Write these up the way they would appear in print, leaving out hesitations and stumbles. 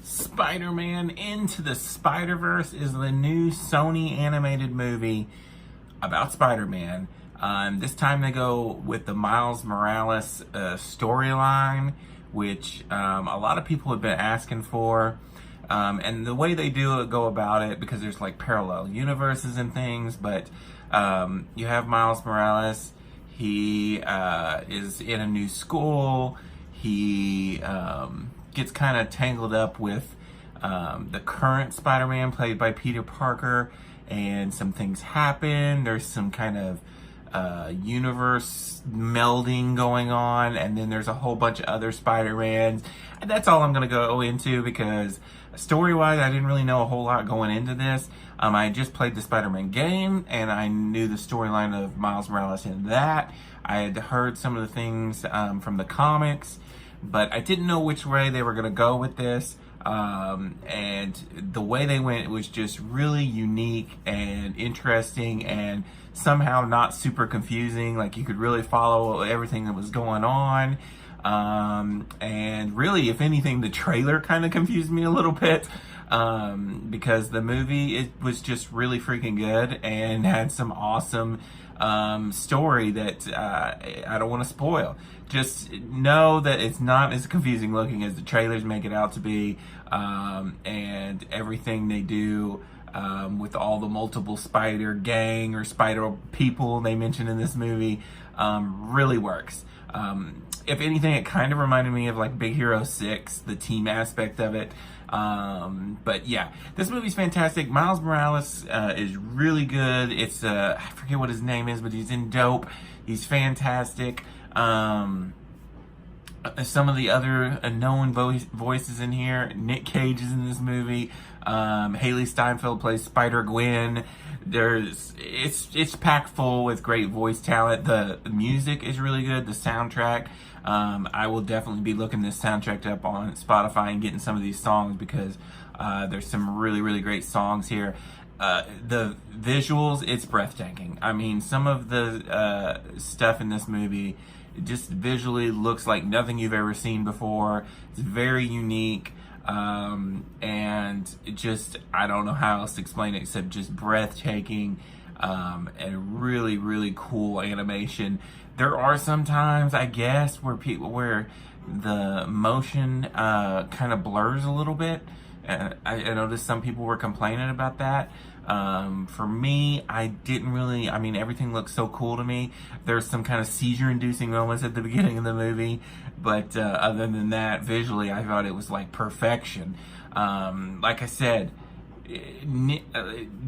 Spider-Man Into the Spider-Verse is the new Sony animated movie about Spider-Man. This time they go with the Miles Morales storyline, which a lot of people have been asking for. And the way they go about it, because there's like parallel universes and things, but you have Miles Morales. He is in a new school. He gets kind of tangled up with the current Spider-Man played by Peter Parker, and some things happen. There's some kind of universe melding going on, and then there's a whole bunch of other Spider-Mans. And that's all I'm going to go into, because story-wise, I didn't really know a whole lot going into this. I just played the Spider-Man game, and I knew the storyline of Miles Morales in that. I had heard some of the things from the comics, but I didn't know which way they were going to go with this. And the way they went was just really unique and interesting, and somehow not super confusing. Like, you could really follow everything that was going on. And really, if anything, the trailer kind of confused me a little bit, because the movie, it was just really freaking good and had some awesome story that I don't want to spoil. Just know that it's not as confusing looking as the trailers make it out to be, and everything they do with all the multiple spider gang or spider people they mention in this movie really works. If anything, it kind of reminded me of like Big Hero 6, the team aspect of it. But yeah, this movie's fantastic. Miles Morales is really good. It's I forget what his name is, but he's in Dope. He's fantastic. Some of the other known voices in here. Nick Cage is in this movie. Haley Steinfeld plays Spider-Gwen. It's packed full with great voice talent. The music is really good. The soundtrack. I will definitely be looking this soundtrack up on Spotify and getting some of these songs, because there's some really, really great songs here. The visuals, it's breathtaking. I mean, some of the stuff in this movie just visually looks like nothing you've ever seen before. It's very unique. And just, I don't know how else to explain it except just breathtaking, and really, really cool animation. There are some times, I guess, where the motion kind of blurs a little bit. I noticed some people were complaining about that. For me, I didn't really, I mean, everything looks so cool to me. There's some kind of seizure-inducing moments at the beginning of the movie, but other than that, visually, I thought it was like perfection. Like I said,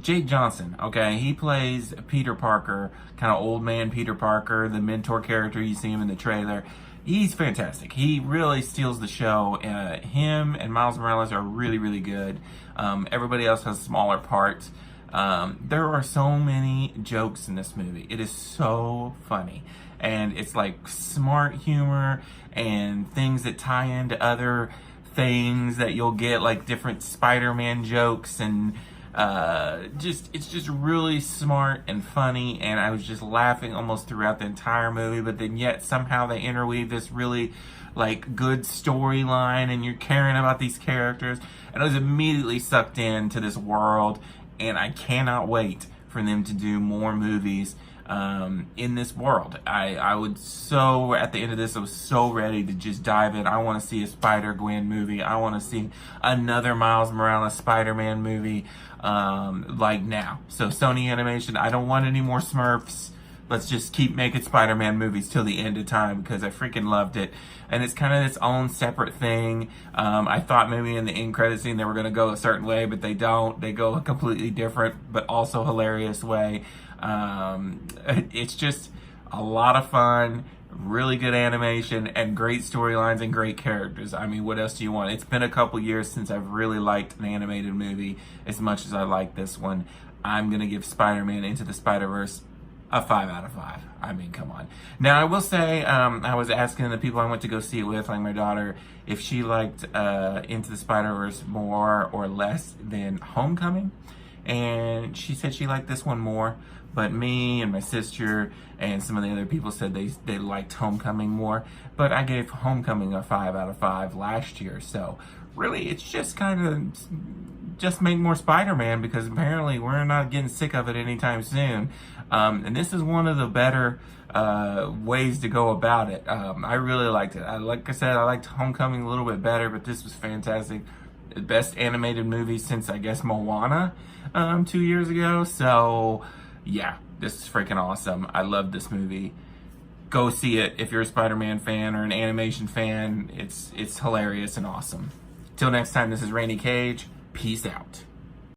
Jake Johnson, okay, he plays Peter Parker, kind of old man Peter Parker, the mentor character. You see him in the trailer. He's fantastic. He really steals the show. Him and Miles Morales are really, really good. Everybody else has smaller parts. There are so many jokes in this movie. It is so funny. And it's like smart humor and things that tie into other things that you'll get, like different Spider-Man jokes, and it's just really smart and funny, and I was just laughing almost throughout the entire movie. But then yet somehow they interweave this really like good storyline, and you're caring about these characters, and I was immediately sucked into this world, and I cannot wait for them to do more movies in this world. I would so, at the end of this, I was so ready to just dive in. I want to see a Spider-Gwen movie. I want to see another Miles Morales Spider-Man movie, like now. So Sony Animation, I don't want any more Smurfs. Let's just keep making Spider-Man movies till the end of time, because I freaking loved it. And it's kind of its own separate thing. I thought maybe in the end credit scene they were going to go a certain way, but they don't. They go a completely different, but also hilarious way. It's just a lot of fun, really good animation, and great storylines and great characters. I mean, what else do you want? It's been a couple years since I've really liked an animated movie as much as I like this one. I'm going to give Spider-Man Into the Spider-Verse a 5 out of 5. I mean, come on. Now, I will say, I was asking the people I went to go see it with, like my daughter, if she liked Into the Spider-Verse more or less than Homecoming. and she said she liked this one more. But me and my sister and some of the other people said they liked Homecoming more. But I gave Homecoming a 5 out of 5 last year. So really, it's just kind of just make more Spider-Man, because apparently we're not getting sick of it anytime soon. And this is one of the better ways to go about it. I really liked it. Like I said, I liked Homecoming a little bit better, but this was fantastic. The best animated movie since, I guess, Moana 2 years ago. So yeah, this is freaking awesome. I love this movie. Go see it if you're a Spider-Man fan or an animation fan. It's hilarious and awesome. Till next time, this is Randy Cage. Peace out.